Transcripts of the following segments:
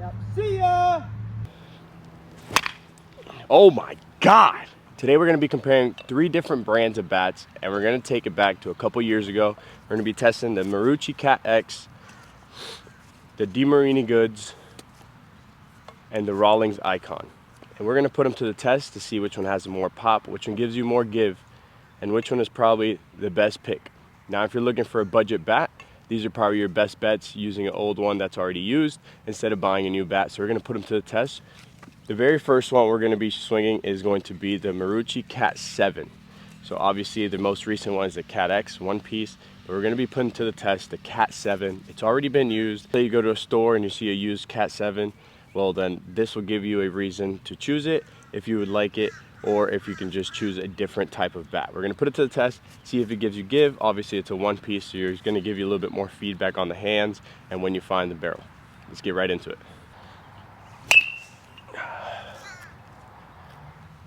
Yep. See ya! Oh my God! Today we're going to be comparing 3 different brands of bats, and we're going to take it back to a couple years ago. We're going to be testing the Marucci Cat X, the DeMarini Goods, and the Rawlings Icon. And we're going to put them to the test to see which one has more pop, which one gives you more give, and which one is probably the best pick. Now, if you're looking for a budget bat, these are probably your best bets using an old one that's already used instead of buying a new bat. So we're going to put them to the test. The very first one we're going to be swinging is going to be the Marucci Cat 7. So obviously the most recent one is the Cat X, one piece. But we're going to be putting to the test the Cat 7. It's already been used. Say you go to a store and you see a used Cat 7, well then this will give you a reason to choose it if you would like it, or if you can just choose a different type of bat. We're going to put it to the test, see if it gives you give. Obviously it's a one piece, so it's going to give you a little bit more feedback on the hands and when you find the barrel. Let's get right into it.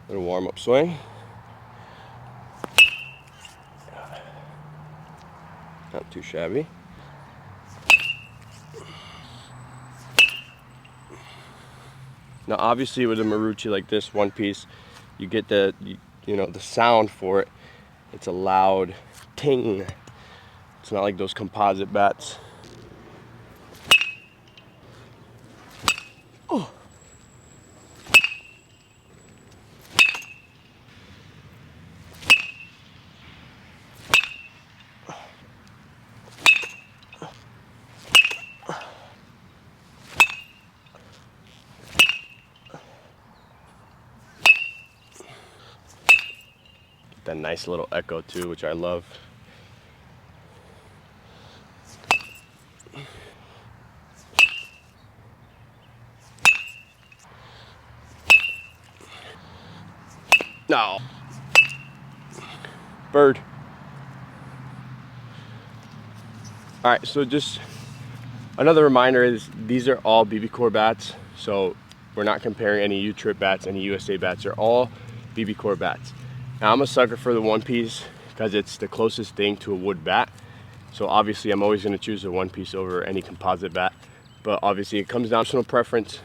Little warm up swing. Not too shabby. Now obviously with a Marucci like this one piece, you get the the sound for it. It's a loud ting. It's not like those composite bats. Oh. That nice little echo too, which I love. No. Bird. All right, so just another reminder is these are all bbcOR bats. So we're not comparing any U-Trip bats, any USA bats. They're all bbcOR bats. Now I'm a sucker for the one piece because it's the closest thing to a wood bat. So obviously I'm always going to choose a one piece over any composite bat. But obviously it comes down to personal preference.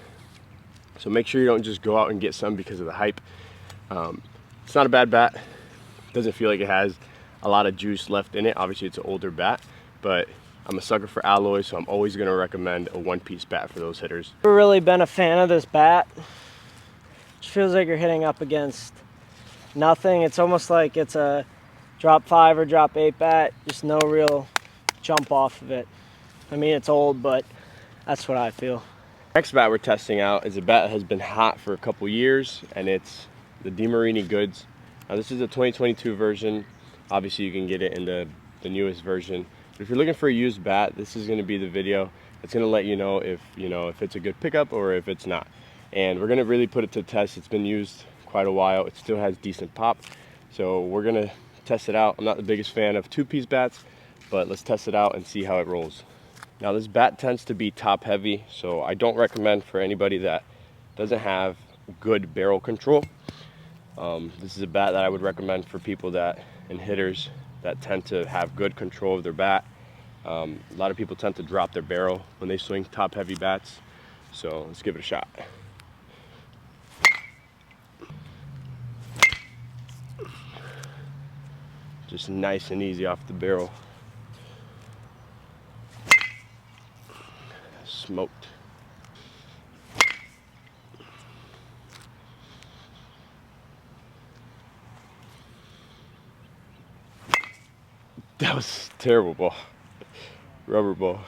So make sure you don't just go out and get some because of the hype. It's not a bad bat. Doesn't feel like it has a lot of juice left in it. Obviously it's an older bat, but I'm a sucker for alloys, so I'm always going to recommend a one-piece bat for those hitters. Never really been a fan of this bat. It feels like you're hitting up against nothing. It's almost like it's a drop 5 or drop 8 bat. Just no real jump off of it. I mean, it's old, but that's what I feel. Next bat we're testing out is a bat that has been hot for a couple years, and it's the DeMarini Goods. Now this is a 2022 version. Obviously you can get it in the newest version. But if you're looking for a used bat, this is going to be the video. It's going to let you know if it's a good pickup or if it's not. And we're going to really put it to the test. It's been used quite a while. It still has decent pop. So we're going to test it out. I'm not the biggest fan of two-piece bats, but let's test it out and see how it rolls. Now this bat tends to be top heavy, so I don't recommend for anybody that doesn't have good barrel control. This is a bat that I would recommend for people and hitters that tend to have good control of their bat. A lot of people tend to drop their barrel when they swing top heavy bats, so let's give it a shot. Just nice and easy off the barrel. Smoked. That was a terrible ball. Rubber ball.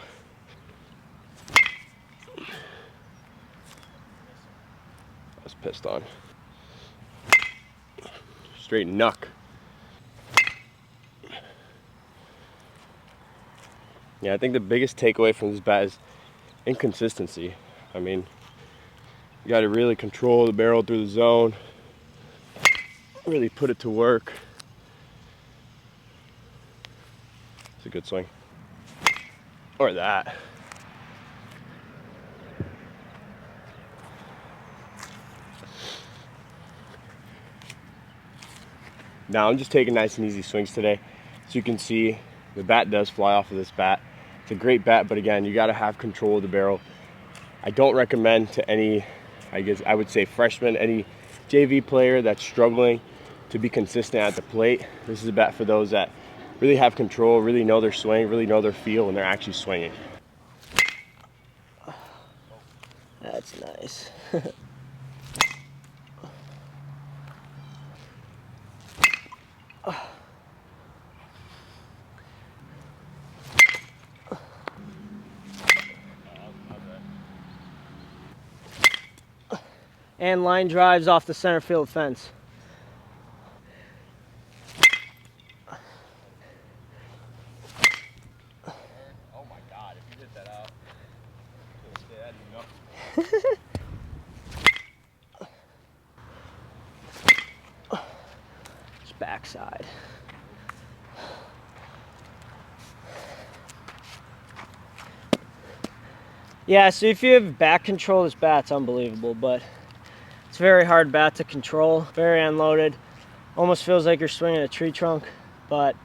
I was pissed on. Straight nuck. Yeah, I think the biggest takeaway from this bat is inconsistency. I mean, you got to really control the barrel through the zone, really put it to work. It's a good swing. Or that. Now I'm just taking nice and easy swings today. So you can see the bat does fly off of this bat. It's a great bat, but again, you got to have control of the barrel. I don't recommend to any, I guess I would say freshman, any JV player that's struggling to be consistent at the plate. This is a bat for those that really have control, really know their swing, really know their feel when they're actually swinging. That's nice. And line drives off the center field fence. Oh my God, if you hit that out, it's gonna stay at Just backside. Yeah, so if you have back control, this bat's unbelievable, but it's a very hard bat to control, very unloaded. Almost feels like you're swinging a tree trunk, but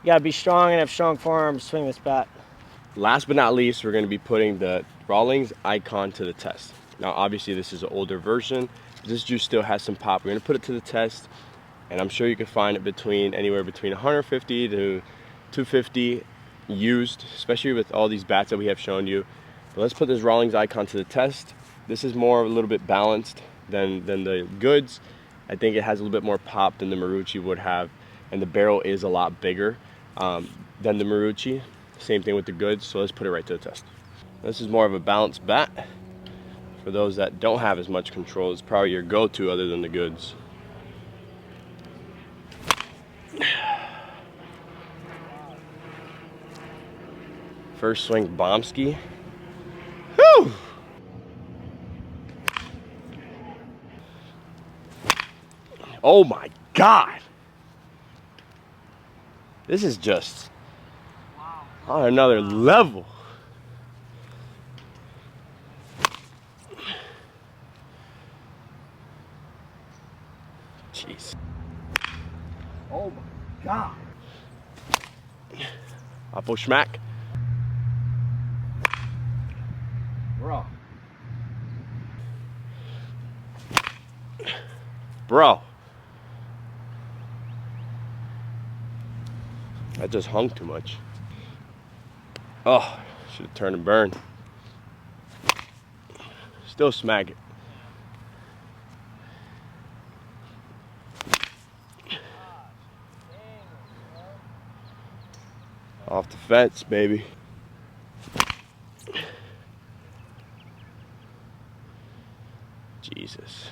you gotta be strong and have strong forearms to swing this bat. Last but not least, we're going to be putting the Rawlings Icon to the test. Now, obviously, this is an older version. This juice still has some pop. We're going to put it to the test, and I'm sure you can find it anywhere between 150 to 250 used, especially with all these bats that we have shown you. But let's put this Rawlings Icon to the test. This is more a little bit balanced than the goods. I think it has a little bit more pop than the Marucci would have, and the barrel is a lot bigger than the Marucci. Same thing with the goods, so let's put it right to the test. This is more of a balanced bat. For those that don't have as much control, it's probably your go-to other than the goods. First swing Bombski. Whew! Oh my God! This is just on another level. Jeez. Oh my God. Apple schmack. Bro. That just hung too much. Oh, should have turned and burned. Still smack it. Off the fence, baby. Jesus.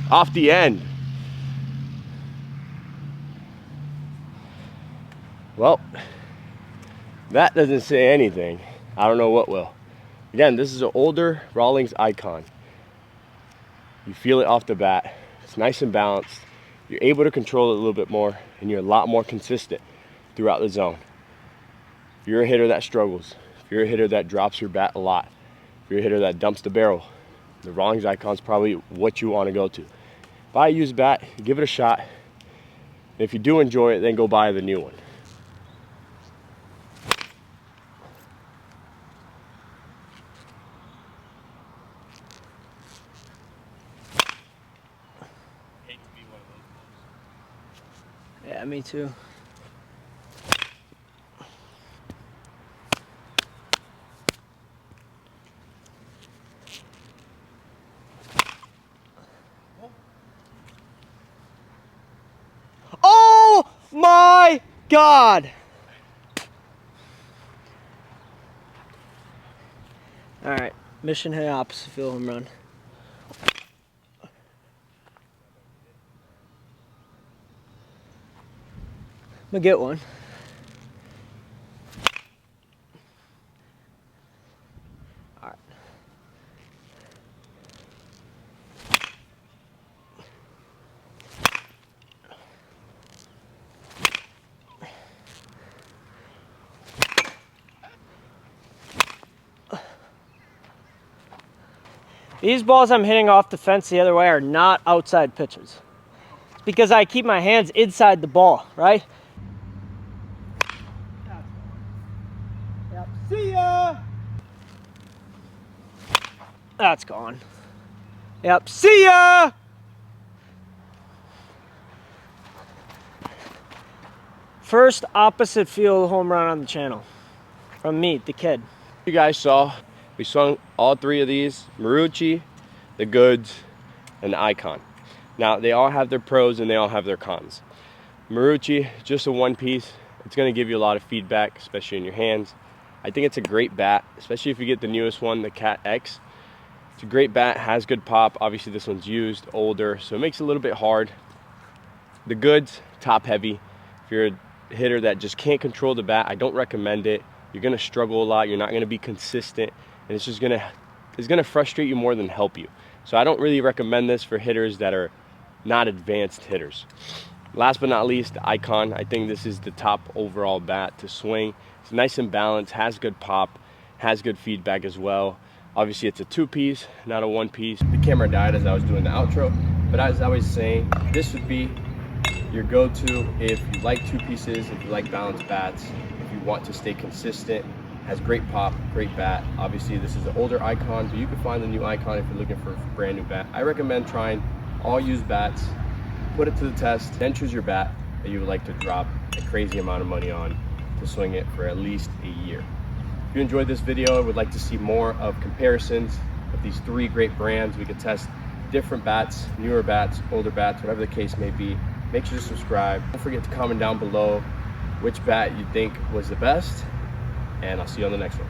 Off the end. Well, that doesn't say anything. I don't know what will. Again, this is an older Rawlings Icon. You feel it off the bat. It's nice and balanced. You're able to control it a little bit more, and you're a lot more consistent throughout the zone. If you're a hitter that struggles, if you're a hitter that drops your bat a lot, if you're a hitter that dumps the barrel, the Rawlings Icon is probably what you want to go to. Buy a used bat, give it a shot. And if you do enjoy it, then go buy the new one. Yeah, me too. Oh my God! All right, mission hit opposite field home run. I'm gonna get one. All right. These balls I'm hitting off the fence the other way are not outside pitches. It's because I keep my hands inside the ball, right? See ya! That's gone. Yep, see ya! First opposite field home run on the channel. From me, the kid. You guys saw, we swung all three of these, Marucci, the Goods, and the Icon. Now, they all have their pros and they all have their cons. Marucci, just a one piece. It's gonna give you a lot of feedback, especially in your hands. I think it's a great bat, especially if you get the newest one, the Cat X. It's a great bat, has good pop. Obviously this one's used, older, so it makes it a little bit hard. The Goods, top heavy. If you're a hitter that just can't control the bat, I don't recommend it. You're gonna struggle a lot, you're not gonna be consistent, and it's gonna frustrate you more than help you. So I don't really recommend this for hitters that are not advanced hitters. Last but not least, the Icon. I think this is the top overall bat to swing. It's nice and balanced, has good pop, has good feedback as well. Obviously it's a two-piece, not a one-piece. The camera died as I was doing the outro, but as I was saying, this would be your go-to if you like two pieces, if you like balanced bats, if you want to stay consistent. Has great pop, great bat. Obviously this is an older Icon, but you can find the new Icon if you're looking for a brand new bat. I recommend trying all used bats, put it to the test, then choose your bat that you would like to drop a crazy amount of money on to swing it for at least a year. If you enjoyed this video and would like to see more of comparisons of these three great brands, we could test different bats, newer bats, older bats, whatever the case may be, make sure to subscribe. Don't forget to comment down below which bat you think was the best, and I'll see you on the next one.